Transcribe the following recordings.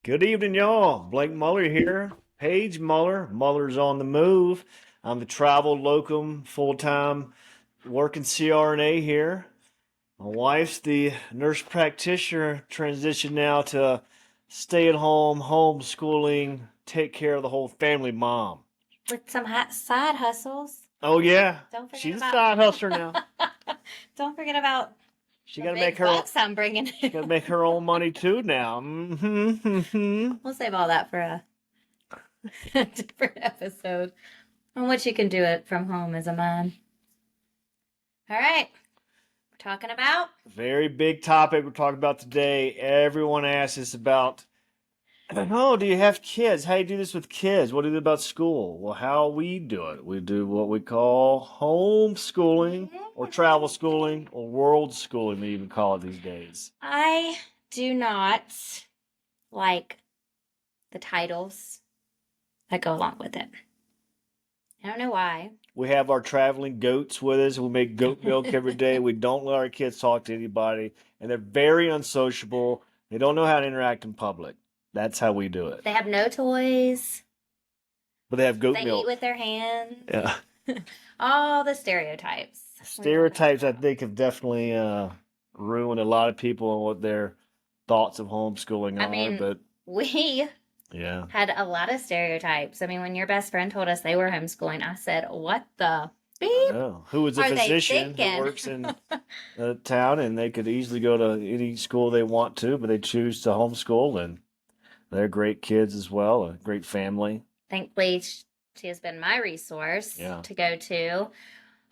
Good evening, y'all. Blake Muller here. Paige Muller. Muller's on the move. I'm the travel locum full time working CRNA here. My wife's the nurse practitioner, transition now to stay at home, homeschooling, take care of the whole family mom. With some side hustles. Oh, yeah. Don't forget She's a about. side hustler now. Don't forget about She the got to make big her own, bucks I'm bringing she got to make her own money too now. We'll save all that for a different episode on what you can do it from home as a mom. All right, we're talking about. Very big topic we're talking about today. Everyone asks us about, oh, do you have kids? How do you do this with kids? What do you do about school? Well, how we do it. We do what we call homeschooling or travel schooling or world schooling, they even call it these days. I do not like the titles that go along with it. I don't know why. We have our traveling goats with us. We make goat milk every day. We don't let our kids talk to anybody, and they're very unsociable. They don't know how to interact in public. That's how we do it. They have no toys. But they have goat They milk. eat with their hands. Yeah. All the stereotypes. Stereotypes, I think, have definitely ruined a lot of people and what their thoughts of homeschooling I are. mean, But we yeah, had a lot of stereotypes. I mean, when your best friend told us they were homeschooling, I said, "What the I beep know. Who was a are they physician who thinking?" works in a town, and they could easily go to any school they want to, but they choose to homeschool, and they're great kids as well, a great family. Thankfully, she has been my resource Yeah. to go to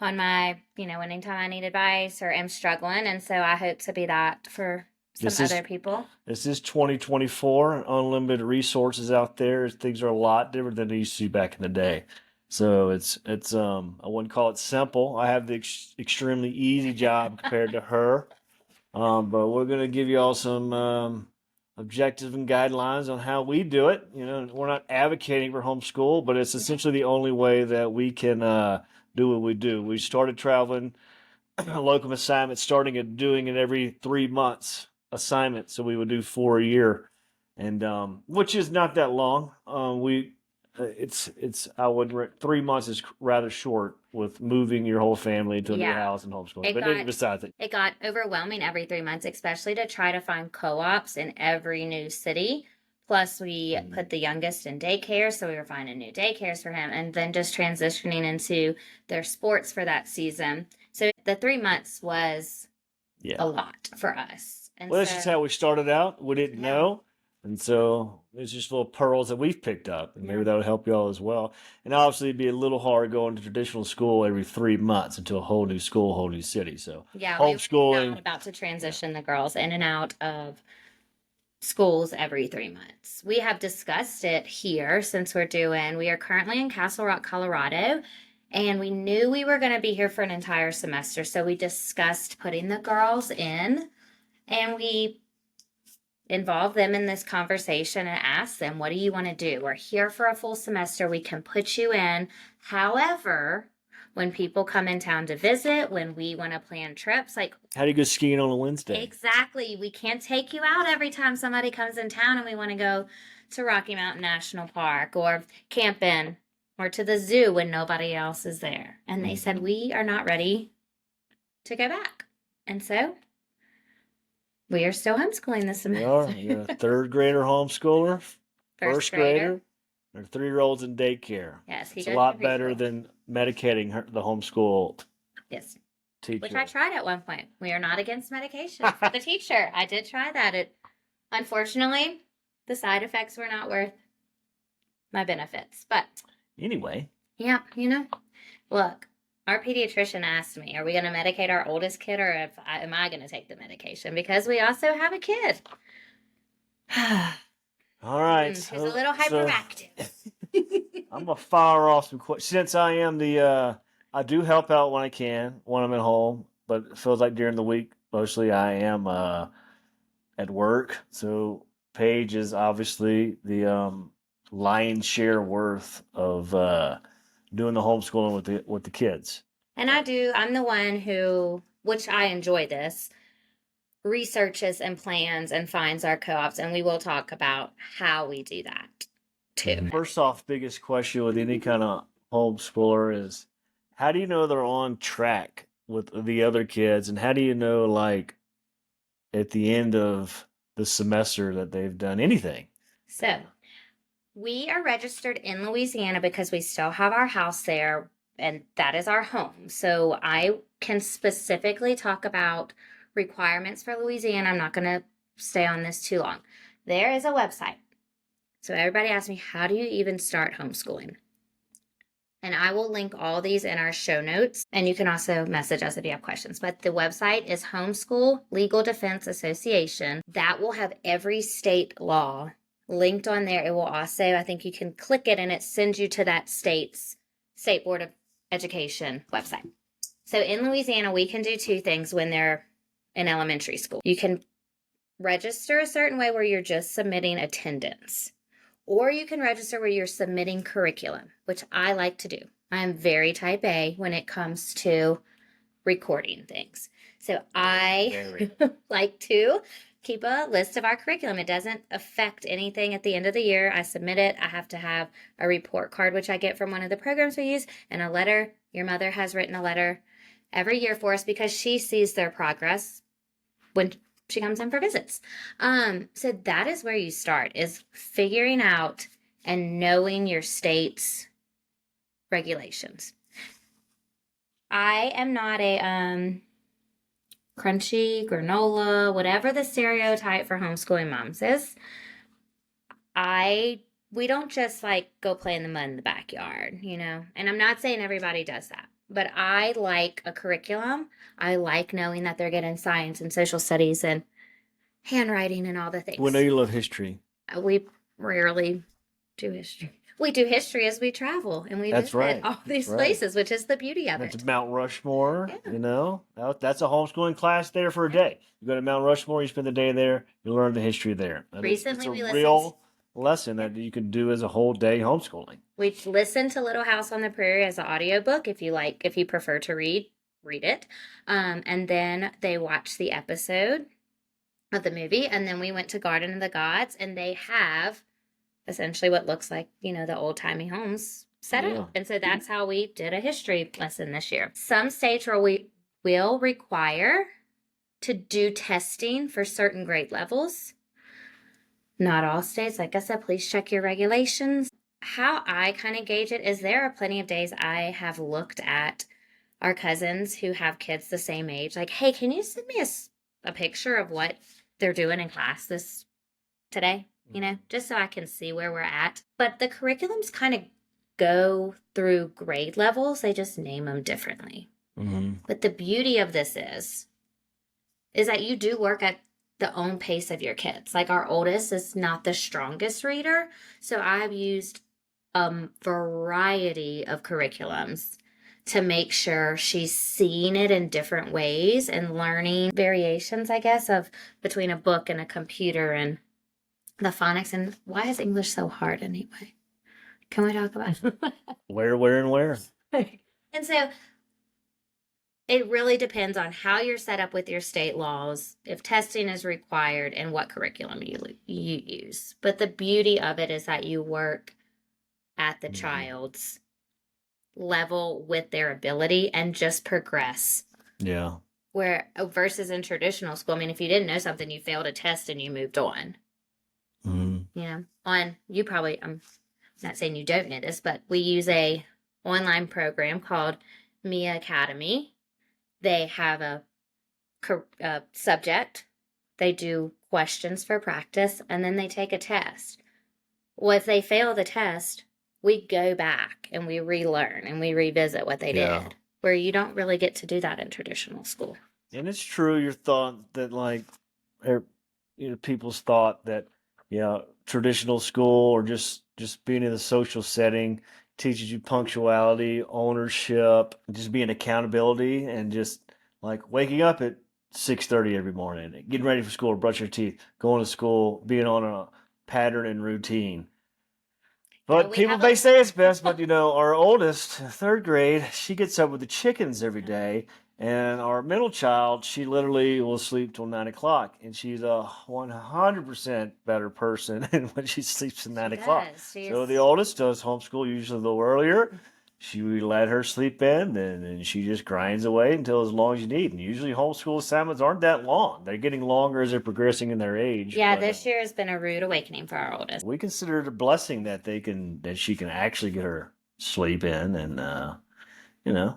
on my, anytime I need advice or am struggling. And so I hope to be that for some This is other people. this is 2024, unlimited resources out there. Things are a lot different than they used to be back in the day. So it's I wouldn't call it simple. I have the extremely easy job compared to her. But we're gonna give you all some objectives and guidelines on how we do it. You know, we're not advocating for homeschool, but it's essentially the only way that we can do what we do. We started traveling locum assignments, starting at doing it every 3 months assignment. So we would do 4 a year, and which is not that long. We it's I would 3 months is rather short with moving your whole family to a new Yeah. house and homeschooling. It But got besides it, it got overwhelming every 3 months, especially to try to find co-ops in every new city. Plus, we put the youngest in daycare, so we were finding new daycares for him, and then just transitioning into their sports for that season. So the 3 months was a yeah. lot for us. And Well, that's just how we started out. We didn't yeah, know. And so it's just little pearls that we've picked up. And maybe yeah, that'll help y'all as well. And obviously, it'd be a little hard going to traditional school every 3 months into a whole new school, whole new city. So yeah, we were not homeschooling, about to yeah. transition the girls in and out of schools every 3 months. We have discussed it here since we are currently in Castle Rock, Colorado, and we knew we were going to be here for an entire semester. So we discussed putting the girls in, and we involved them in this conversation and asked them, what do you want to do? We're here for a full semester. We can put you in. However, when people come in town to visit, when we want to plan trips, like How do you go skiing on a Wednesday? exactly, we can't take you out every time somebody comes in town and we want to go to Rocky Mountain National Park or camping or to the zoo when nobody else is there. And they said, we are not ready to go back. And so we are still homeschooling this We are. semester. You're a third grader homeschooler, First first grader, grader. or 3-year-olds in daycare. Yes, he It's a goes lot to better preschool. than medicating the homeschool Yes. Which I teacher. tried at one point. We are not against medication for the teacher. I did try that. Unfortunately, the side effects were not worth my benefits. But Anyway, yeah, look, our pediatrician asked me, are we going to medicate our oldest kid or am I going to take the medication? Because we also have a kid. all right. Who's a little hyperactive. I'm gonna fire off some questions. Since I am I do help out when I can when I'm at home, but it feels like during the week mostly I am at work. So Paige is obviously the lion's share worth of doing the homeschooling with the kids. And I'm the one who, which I enjoy this, researches and plans and finds our co-ops, and we will talk about how we do that too. First off, biggest question with any kind of homeschooler is how do you know they're on track with the other kids, and how do you know like at the end of the semester that they've done anything? So we are registered in Louisiana because we still have our house there, and that is our home. So I can specifically talk about requirements for Louisiana. I'm not going to stay on this too long. There is a website. So everybody asks me, how do you even start homeschooling? And I will link all these in our show notes. And you can also message us if you have questions. But the website is Homeschool Legal Defense Association. That will have every state law linked on there. It will also, I think you can click it and it sends you to that state's State Board of Education website. So in Louisiana, we can do two things when they're in elementary school. You can register a certain way where you're just submitting attendance, or you can register where you're submitting curriculum, which I like to do. I am very type A when it comes to recording things. So I like to keep a list of our curriculum. It doesn't affect anything at the end of the year. I submit it. I have to have a report card, which I get from one of the programs we use, and a letter. Your mother has written a letter every year for us because she sees their progress when she comes in for visits. So that is where you start, is figuring out and knowing your state's regulations. I am not a crunchy, granola, whatever the stereotype for homeschooling moms is. We don't just like go play in the mud in the backyard, you know? And I'm not saying everybody does that, but I like a curriculum. I like knowing that they're getting science and social studies and handwriting and all the things. We know you love history. We rarely do history. We do history as we travel and we That's visit right. all these Right. places, which is the beauty of That's it. Mount Rushmore, Yeah. you know? That's a homeschooling class there for a day. You go to Mount Rushmore, you spend the day there, you learn the history there. And Recently, it's we a listened. real lesson that you can do as a whole day homeschooling. We listened to Little House on the Prairie as an audiobook. If you prefer to read it. And then they watched the episode of the movie, and then we went to Garden of the Gods, and they have essentially what looks like, you know, the old-timey homes set Yeah. up. And so that's how we did a history lesson this year. Some states where we will require to do testing for certain grade levels. Not all states. Like I said, please check your regulations. How I kind of gauge it is there are plenty of days I have looked at our cousins who have kids the same age. Like, hey, can you send me a picture of what they're doing in class today? You know, just so I can see where we're at. But the curriculums kind of go through grade levels. They just name them differently. Mm-hmm. But the beauty of this is that you do work at the own pace of your kids. Like our oldest is not the strongest reader. So I've used a variety of curriculums to make sure she's seeing it in different ways and learning variations, I guess, of between a book and a computer and the phonics. And why is English so hard anyway? Can we talk about it? Where, and where? And so it really depends on how you're set up with your state laws, if testing is required, and what curriculum you use. But the beauty of it is that you work at the child's level with their ability and just progress. Yeah. Where versus in traditional school, I mean, if you didn't know something, you failed a test and you moved on. Mm-hmm. You know, you probably, I'm not saying you don't know this, but we use a online program called Mia Academy. They have a subject, they do questions for practice, and then they take a test. Well, if they fail the test, we go back and we relearn and we revisit what they did, where you don't really get to do that in traditional school. And it's true, your thought that like, people's thought that, traditional school or just being in a social setting teaches you punctuality, ownership, just being accountability, and just like waking up at 6:30 every morning, getting ready for school, brush your teeth, going to school, being on a pattern and routine. But people may say it's best, but our oldest, third grade, she gets up with the chickens every day, And our middle child, she literally will sleep till 9 o'clock, and she's a 100% better person when she sleeps at She 9 o'clock. does. So the She's oldest does homeschool usually a little earlier. We let her sleep in, and she just grinds away until as long as you need. And usually homeschool assignments aren't that long. They're getting longer as they're progressing in their age. yeah, But this year has been a rude awakening for our oldest. we consider it a blessing that she can actually get her sleep in, and you know,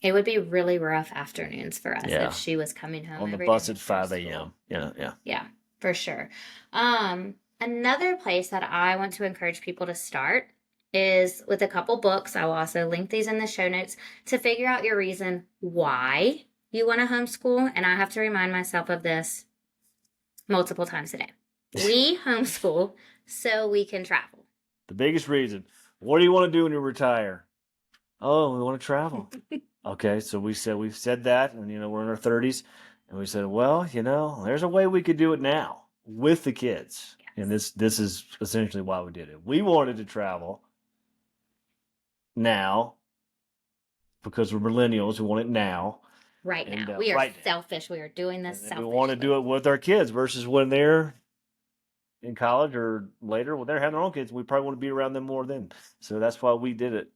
It would be really rough afternoons for us if yeah, she was coming home on the every day bus at after 5 school. a.m. Yeah, yeah. Yeah, for sure. Another place that I want to encourage people to start is with a couple books. I will also link these in the show notes to figure out your reason why you want to homeschool. And I have to remind myself of this multiple times a day. We homeschool so we can travel. The biggest reason. What do you want to do when you retire? Oh, we want to travel. Okay, so we've said that, and we're in our 30s, and we said, well, there's a way we could do it now with the kids, and this is essentially why we did it. We wanted to travel now because we're millennials. We want it now, Right and now. We are right now. selfish. We are doing this And we selfishly. want to do it with our kids versus when they're in college or later when they're having their own kids. We probably want to be around them more then. So that's why we did it.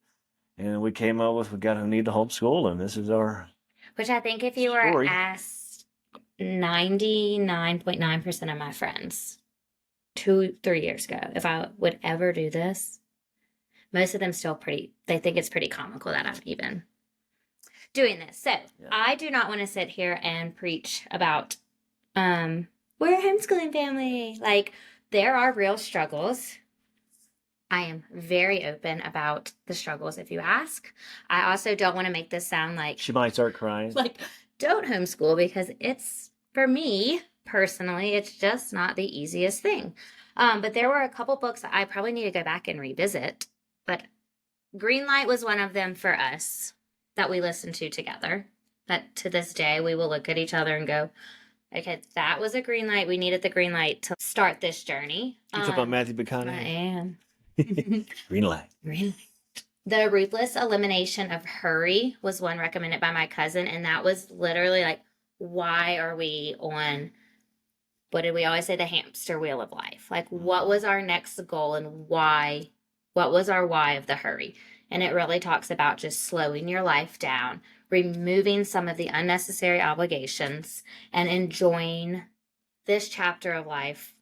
And we came up with we got to need to homeschool, and this is our Which I think if you were story. asked 99.9% of my friends 2-3 years ago if I would ever do this, most of them they think it's pretty comical that I'm even doing this. So I do not want to sit here and preach about we're a homeschooling family. Like, there are real struggles. I am very open about the struggles if you ask. I also don't want to make this sound like She might start crying. like, don't homeschool, because it's, for me personally, it's just not the easiest thing. But there were a couple books that I probably need to go back and revisit. But Greenlight was one of them for us that we listened to together. That to this day, we will look at each other and go, okay, that was a green light. We needed the green light to start this journey. You talking about Matthew McConaughey? I am. Green light. Green light. The Ruthless Elimination of Hurry was one recommended by my cousin, and that was literally like, why are we on, what did we always say, the hamster wheel of life? Like, what was our next goal, and why? What was our why of the hurry? And it really talks about just slowing your life down, removing some of the unnecessary obligations, and enjoying this chapter of life.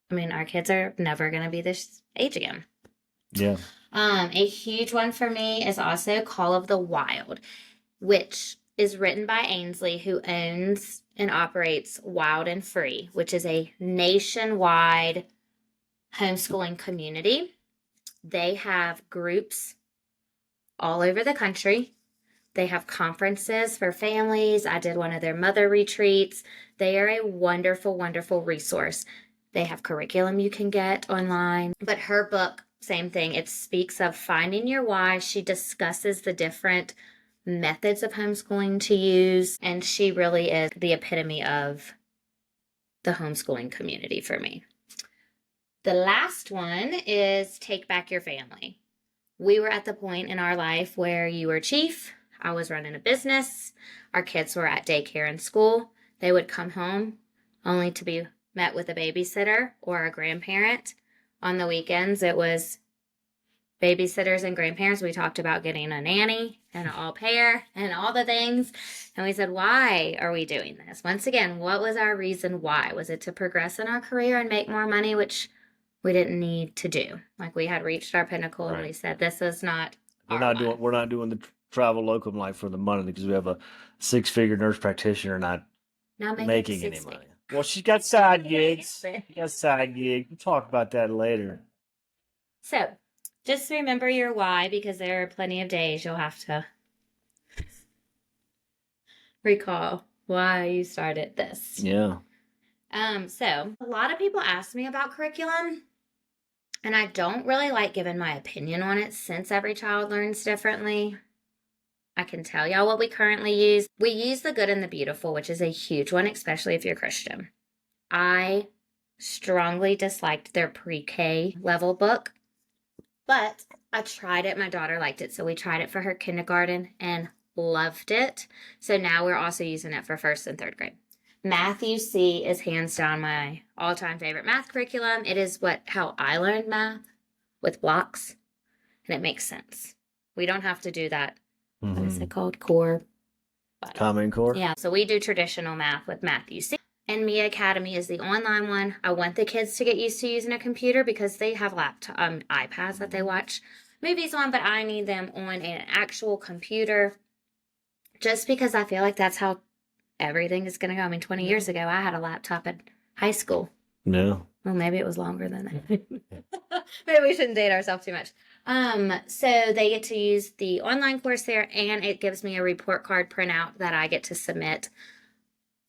I mean, our kids are never going to be this age again. Yeah. A huge one for me is also Call of the Wild, which is written by Ainsley, who owns and operates Wild and Free, which is a nationwide homeschooling community. They have groups all over the country. They have conferences for families. I did one of their mother retreats. They are a wonderful, wonderful resource. They have curriculum you can get online. But her book, same thing. It speaks of finding your why. She discusses the different methods of homeschooling to use. And she really is the epitome of the homeschooling community for me. The last one is Take Back Your Family. We were at the point in our life where you were chief. I was running a business. Our kids were at daycare and school. They would come home only to be met with a babysitter or a grandparent. On the weekends, it was babysitters and grandparents. We talked about getting a nanny and an au pair and all the things. And we said, why are we doing this? Once again, what was our reason why? Was it to progress in our career and make more money, which we didn't need to do? Like, we had reached our pinnacle, and we said, this is not We're not doing the travel locum life for the money, because we have a 6-figure nurse practitioner not making any money. Well, she's got side gigs. We'll talk about that later. So just remember your why, because there are plenty of days you'll have to recall why you started this. Yeah. So a lot of people ask me about curriculum, and I don't really like giving my opinion on it, since every child learns differently. I can tell y'all what we currently use. We use The Good and the Beautiful, which is a huge one, especially if you're Christian. I strongly disliked their pre-K level book, but I tried it. My daughter liked it, so we tried it for her kindergarten and loved it. So now we're also using it for 1st and 3rd grade. Math UC is hands down my all-time favorite math curriculum. It is how I learned math, with blocks, and it makes sense. We don't have to do that. What is it called? Core. Common Core. Yeah. So we do traditional math with Math UC. And Mia Academy is the online one. I want the kids to get used to using a computer because they have iPads that they watch movies on, but I need them on an actual computer just because I feel like that's how everything is going to go. I mean, 20 years ago, I had a laptop at high school. No. Well, maybe it was longer than that. Maybe we shouldn't date ourselves too much. So they get to use the online course there, and it gives me a report card printout that I get to submit.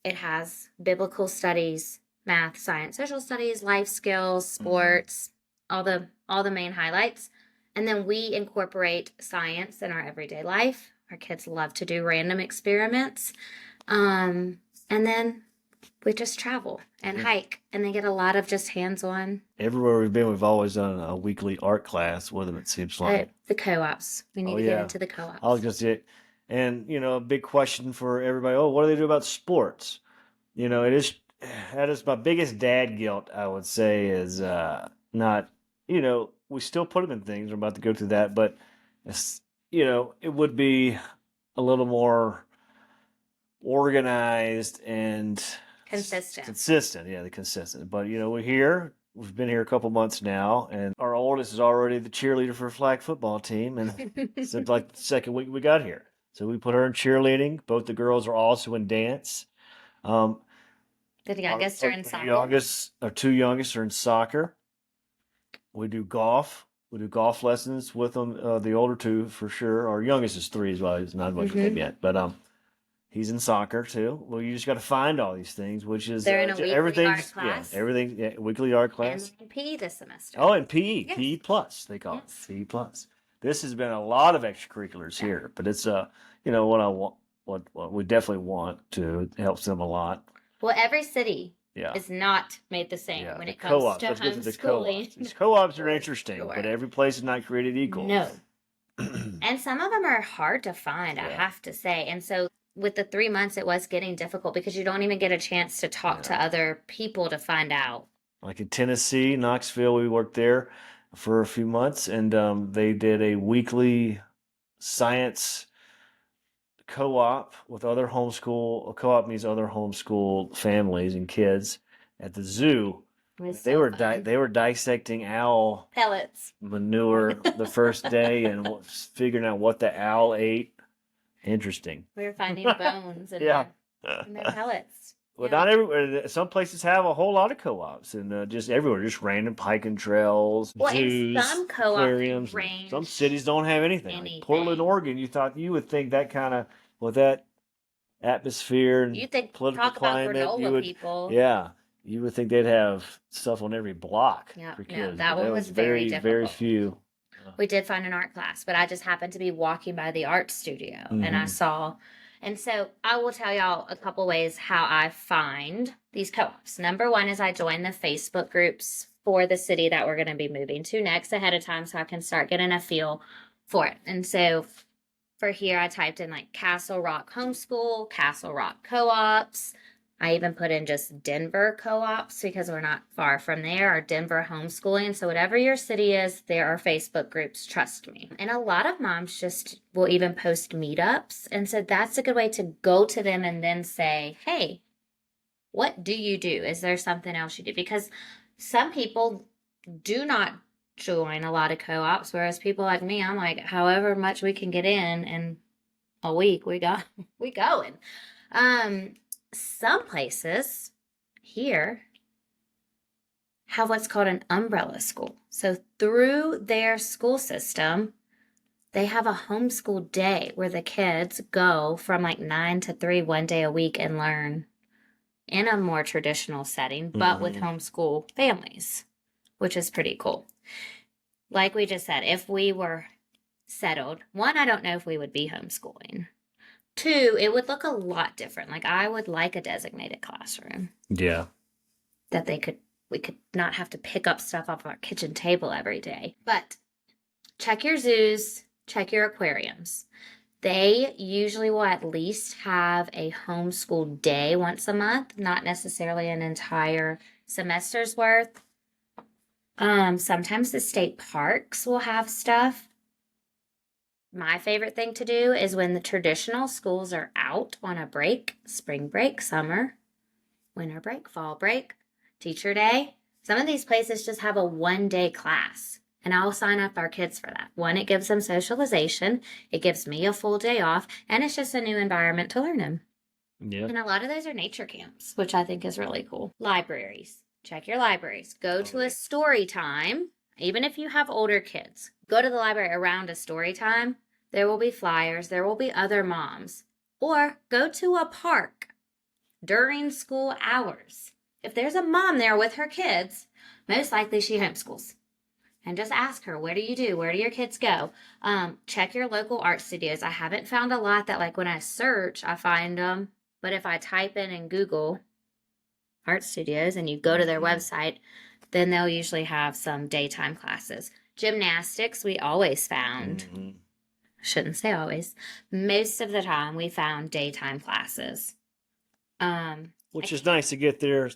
It has biblical studies, math, science, social studies, life skills, sports, all the main highlights. And then we incorporate science in our everyday life. Our kids love to do random experiments. And then we just travel and hike, and they get a lot of just hands-on. Everywhere we've been, we've always done a weekly art class with them, it seems like. The co-ops. We need to get into the co-ops. I was going to say, and, a big question for everybody, what do they do about sports? That is my biggest dad guilt, I would say, is not, we still put them in things. We're about to go through that, but, it would be a little more organized and consistent. Yeah, the consistent. But we're here. We've been here a couple months now, and our oldest is already the cheerleader for a flag football team, and it's like the second week we got here. So we put her in cheerleading. Both the girls are also in dance. The youngest are in soccer. Our two youngest are in soccer. We do golf. We do golf lessons with them. The older two, for sure. Our youngest is 3 as well. He's not much with him yet, but he's in soccer too. Well, you just got to find all these things, which is they're in a weekly art class. Weekly art class. And PE this semester. Oh, and PE, yes. PE plus they call it PE plus. This has been a lot of extracurriculars here, but it's what I want, what we definitely want to. It helps them a lot. Well, every city is not made the same when it comes co-ops. to homeschooling. Co-ops. These co-ops are interesting, but every place is not created equal. No. And some of them are hard to find, I have to say. And so with the 3 months, it was getting difficult because you don't even get a chance to talk to other people to find out. Like in Tennessee, Knoxville, we worked there for a few months, and they did a weekly science co-op with other homeschool. A co-op means other homeschool families and kids at the zoo. They were dissecting owl pellets manure the first day and figuring out what the owl ate. Interesting. We were finding bones in their pellets. Well, not everywhere. Some places have a whole lot of co-ops, and just everywhere, just random hiking trails, zoos, some co-ops aquariums. Some cities don't have anything. Like Portland, Oregon, you would think that kind of with that atmosphere and political climate, people. Yeah, you would think they'd have stuff on every block for kids. No, that one was very difficult. Very few. We did find an art class, but I just happened to be walking by the art studio and I saw. And so I will tell y'all a couple ways how I find these co-ops. Number one is I join the Facebook groups for the city that we're going to be moving to next ahead of time so I can start getting a feel for it. And so for here, I typed in like Castle Rock Homeschool, Castle Rock Co-ops. I even put in just Denver co-ops because we're not far from there, or Denver homeschooling. So whatever your city is, there are Facebook groups, trust me. And a lot of moms just will even post meetups. And so that's a good way to go to them and then say, hey, what do you do? Is there something else you do? Because some people do not join a lot of co-ops, whereas people like me, I'm like, however much we can get in a week, we going. Some places here have what's called an umbrella school. So through their school system, they have a homeschool day where the kids go from like 9 to 3 one day a week and learn in a more traditional setting, but with homeschool families, which is pretty cool. Like we just said, if we were settled, one, I don't know if we would be homeschooling. 2, it would look a lot different. Like I would like a designated classroom. Yeah. That we could not have to pick up stuff off our kitchen table every day. But check your zoos, check your aquariums. They usually will at least have a homeschool day once a month, not necessarily an entire semester's worth. Sometimes the state parks will have stuff. My favorite thing to do is when the traditional schools are out on a break, spring break, summer, winter break, fall break, teacher day. Some of these places just have a 1 day class, and I'll sign up our kids for that. One, it gives them socialization, it gives me a full day off, and it's just a new environment to learn in. Yeah. And a lot of those are nature camps, which I think is really cool. Libraries. Check your libraries. Go to a story time. Even if you have older kids, go to the library around a story time. There will be flyers. There will be other moms. Or go to a park during school hours. If there's a mom there with her kids, most likely she homeschools. And just ask her, what do you do? Where do your kids go? Check your local art studios. I haven't found a lot that, like, when I search, I find them. But if I type in Google art studios and you go to their website, then they'll usually have some daytime classes. Gymnastics, we always found. Shouldn't say always. Most of the time, we found daytime classes. Which is nice to get their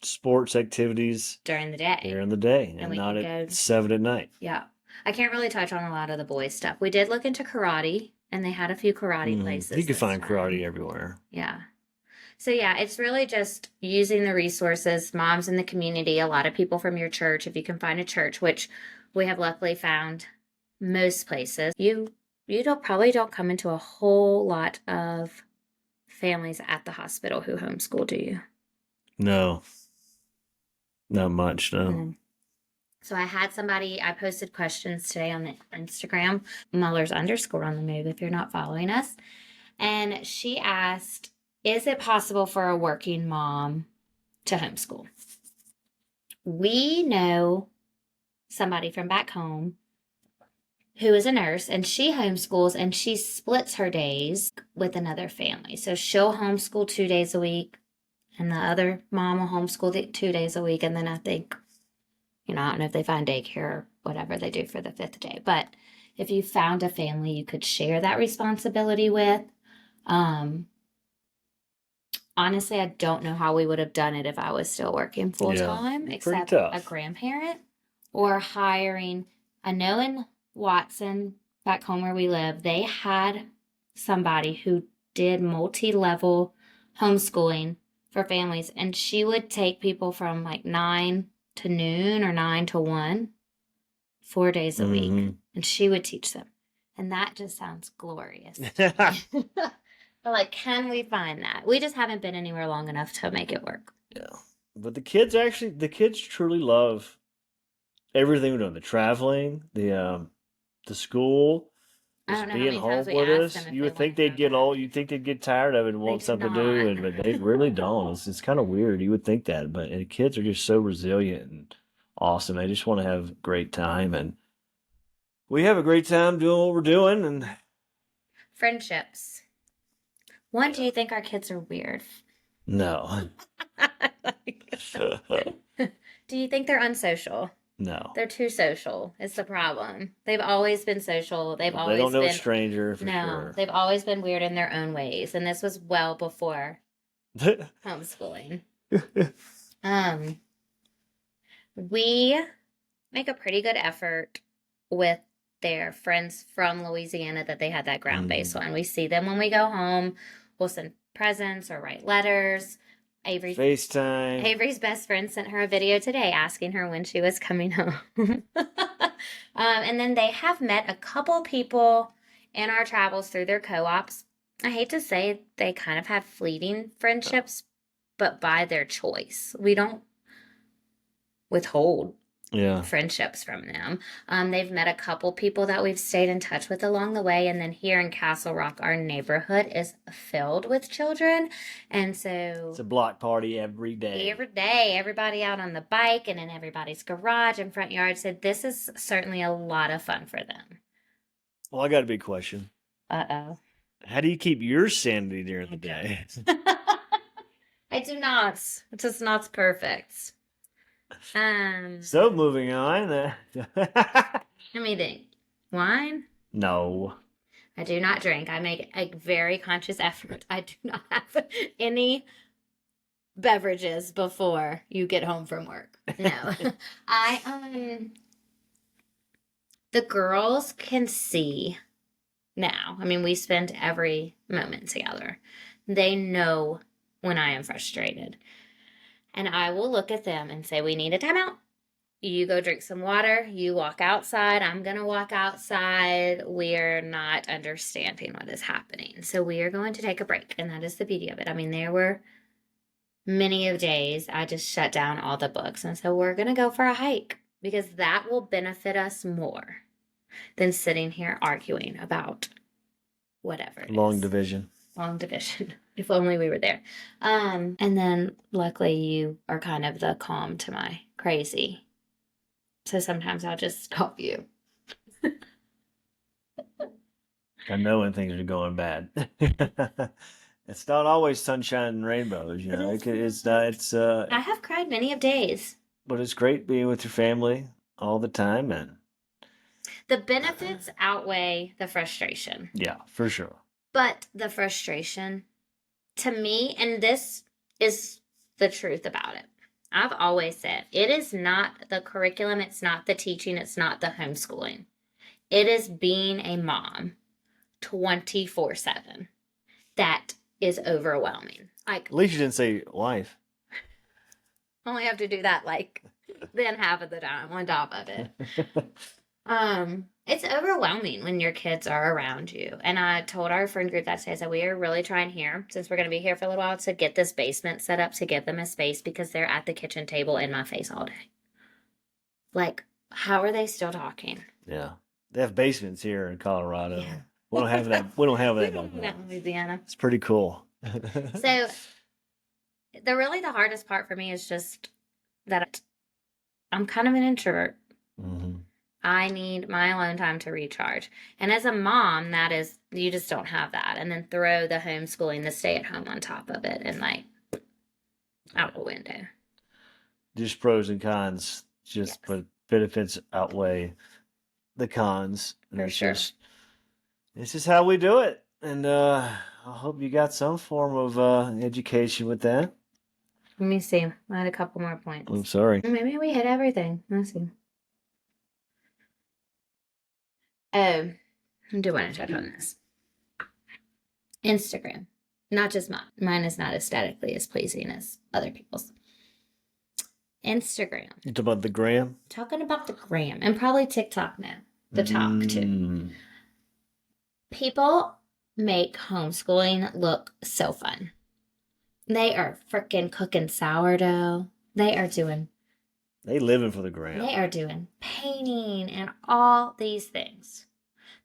sports activities during the day. During the day, and we not can at go 7 at night. Yeah. I can't really touch on a lot of the boys' stuff. We did look into karate, and they had a few karate places. You can this find time. karate everywhere. Yeah. So, yeah, it's really just using the resources, moms in the community, a lot of people from your church, if you can find a church, which we have luckily found most places. You probably don't come into a whole lot of families at the hospital who homeschool, do you? No. Not much, no. So I had somebody, I posted questions today on the Instagram, Mullers _ on the move, if you're not following us. And she asked, is it possible for a working mom to homeschool? We know somebody from back home who is a nurse, and she homeschools, and she splits her days with another family. So she'll homeschool 2 days a week, and the other mom will homeschool 2 days a week. And then I think, I don't know if they find daycare or whatever they do for the 5th day. But if you found a family you could share that responsibility with, honestly, I don't know how we would have done it if I was still working full time, except a grandparent or hiring. I know in Watson, back home where we live, they had somebody who did multi-level homeschooling for families, and she would take people from like 9 to noon or 9 to 1, 4 days a week, and she would teach them. And that just sounds glorious. But like, can we find that? We just haven't been anywhere long enough to make it work. Yeah. But the kids truly love everything we're doing. The traveling, the school, just being home with us. You would think they'd get old. You'd think they'd get tired of it and want something to do, but they really don't. It's kind of weird. You would think that, but the kids are just so resilient and awesome. They just want to have a great time, and we have a great time doing what we're doing. And friendships. One, do you think our kids are weird? No. Do you think they're unsocial? No. They're too social. It's the problem. They've always been social. They don't know a stranger for sure. They've always been weird in their own ways, and this was well before homeschooling. We make a pretty good effort with their friends from Louisiana that they had that ground base on. We see them when we go home. We'll send presents or write letters. FaceTime. Avery's best friend sent her a video today asking her when she was coming home. And then they have met a couple people in our travels through their co-ops. I hate to say they kind of have fleeting friendships, but by their choice. We don't withhold friendships from them. They've met a couple people that we've stayed in touch with along the way, and then here in Castle Rock, our neighborhood is filled with children, and so it's a block party every day. Everybody out on the bike and in everybody's garage and front yard. So this is certainly a lot of fun for them. Well, I got a big question. Uh-oh. How do you keep your sanity during the day? I do not. It's just not perfect. So moving on. Let me think. Wine? No. I do not drink. I make a very conscious effort. I do not have any beverages before you get home from work. No. I the girls can see now. I mean, we spend every moment together. They know when I am frustrated. And I will look at them and say, we need a timeout. You go drink some water. You walk outside. I'm going to walk outside. We're not understanding what is happening. So we are going to take a break. And that is the beauty of it. I mean, there were many of days I just shut down all the books. And so we're going to go for a hike because that will benefit us more than sitting here arguing about whatever it Long is. division. Long division. If only we were there. And then luckily you are kind of the calm to my crazy. So sometimes I'll just stop you. I know when things are going bad. It's not always sunshine and rainbows, you know. It's not. I have cried many of days. But it's great being with your family all the time, and The benefits outweigh the frustration. yeah, for sure. But the frustration, to me, and this is the truth about it, I've always said, it is not the curriculum, it's not the teaching, it's not the homeschooling. It is being a mom 24/7. That is overwhelming. Like, At least you didn't say wife. only have to do that like then half of the time on top of it. It's overwhelming when your kids are around you. And I told our friend group that says that we are really trying here, since we're going to be here for a little while, to get this basement set up to give them a space because they're at the kitchen table in my face all day. Like, how are they still talking? Yeah, they have basements here in Colorado. Yeah. We don't have that. We don't have We that. don't back know home. Louisiana. It's pretty cool. So, the hardest part for me is just that I'm kind of an introvert. Mm-hmm. I need my alone time to recharge. And as a mom, that is, you just don't have that. And then throw the homeschooling, the stay at home on top of it and like out the window. Just pros and cons. Just but benefits outweigh the cons. And For it's sure. This is how we do it. And I hope you got some form of education with that. Let me see. I had a couple more points. I'm sorry. Maybe we hit everything. Let's see. I do want to touch on this. Instagram. Not just mine. Mine is not aesthetically as pleasing as other people's. Instagram. You talking about the gram? Talking about the gram. And probably TikTok now. The talk too. People make homeschooling look so fun. They are freaking cooking sourdough. They living for the gram. They are doing painting and all these things.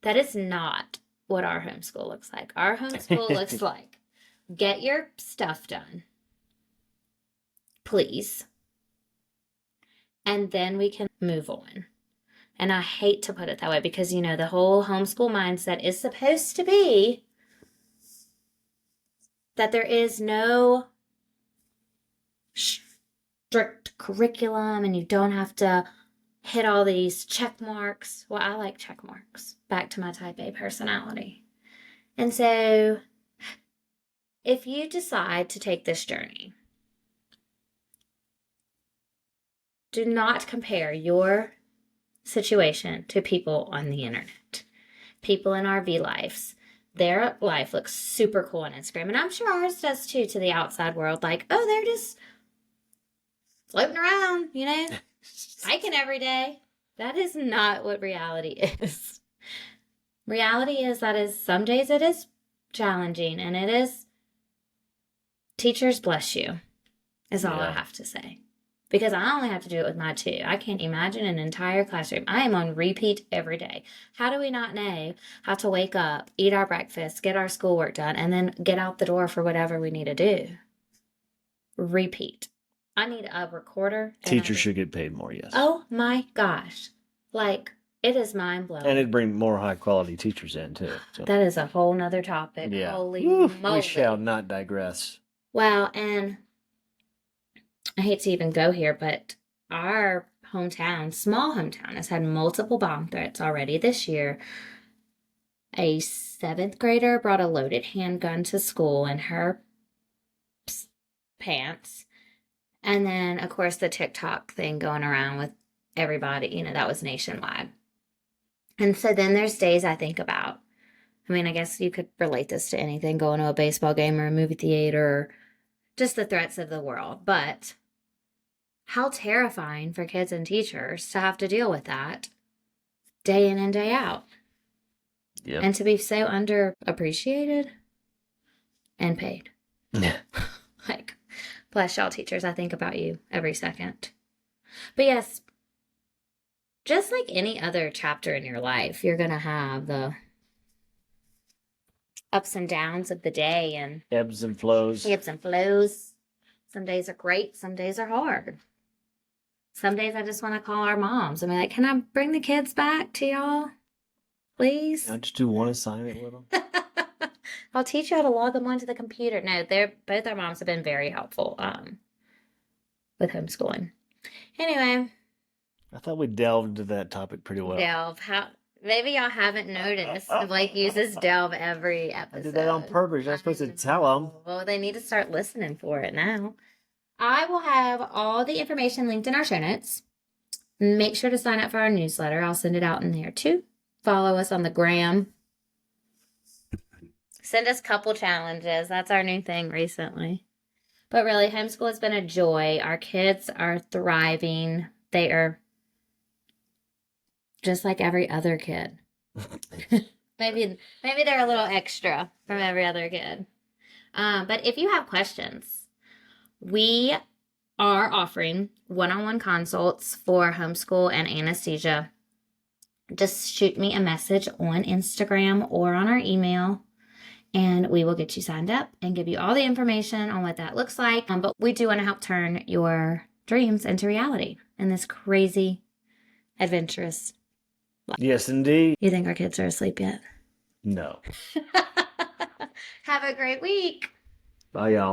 That is not what our homeschool looks like. Our homeschool looks like, get your stuff done, please, and then we can move on. And I hate to put it that way because, you know, the whole homeschool mindset is supposed to be that there is no strict curriculum and you don't have to hit all these check marks. Well, I like check marks. Back to my type A personality. And so if you decide to take this journey, do not compare your situation to people on the internet. People in RV lives. Their life looks super cool on Instagram. And I'm sure ours does too to the outside world. Like, oh, they're just floating around, you know, hiking every day. That is not what reality is. Reality is some days it is challenging and it is, teachers bless you, is all I have to say. Because I only have to do it with my two. I can't imagine an entire classroom. I am on repeat every day. How do we not know how to wake up, eat our breakfast, get our schoolwork done, and then get out the door for whatever we need to do? Repeat. I need a recorder. Teachers should get paid more, yes. Oh my gosh. Like, it is mind-blowing. And it'd bring more high-quality teachers in, too. So. That is a whole nother topic. Yeah. Holy moly. We shall not digress. Well, and I hate to even go here, but our hometown, small hometown, has had multiple bomb threats already this year a 7th grader brought a loaded handgun to school in her pants. And then, of course, the TikTok thing going around with everybody, that was nationwide. And so then there's days I think about. I mean, I guess you could relate this to anything, going to a baseball game or a movie theater, or just the threats of the world. But how terrifying for kids and teachers to have to deal with that day in and day out. Yep. And to be so underappreciated and paid. Like, bless y'all teachers, I think about you every second. But yes, just like any other chapter in your life, you're going to have the ups and downs of the day and Ebbs and flows. ebbs and flows. Some days are great, some days are hard. Some days I just want to call our moms and be like, can I bring the kids back to y'all, please? I'll just do one assignment with them. I'll teach you how to log them onto the computer. No, both our moms have been very helpful with homeschooling. Anyway. I thought we delved into that topic pretty well. Delve. Maybe y'all haven't noticed. Blake uses delve every episode. I did that on purpose. You're supposed to tell them. Well, they need to start listening for it now. I will have all the information linked in our show notes. Make sure to sign up for our newsletter. I'll send it out in there too. Follow us on the gram. Send us couple challenges. That's our new thing recently. But really, homeschool has been a joy. Our kids are thriving. They are just like every other kid. maybe they're a little extra from every other kid. But if you have questions, we are offering one-on-one consults for homeschool and anesthesia. Just shoot me a message on Instagram or on our email, and we will get you signed up and give you all the information on what that looks like. But we do want to help turn your dreams into reality in this crazy, adventurous life. Yes, indeed. You think our kids are asleep yet? No. Have a great week. Bye, y'all.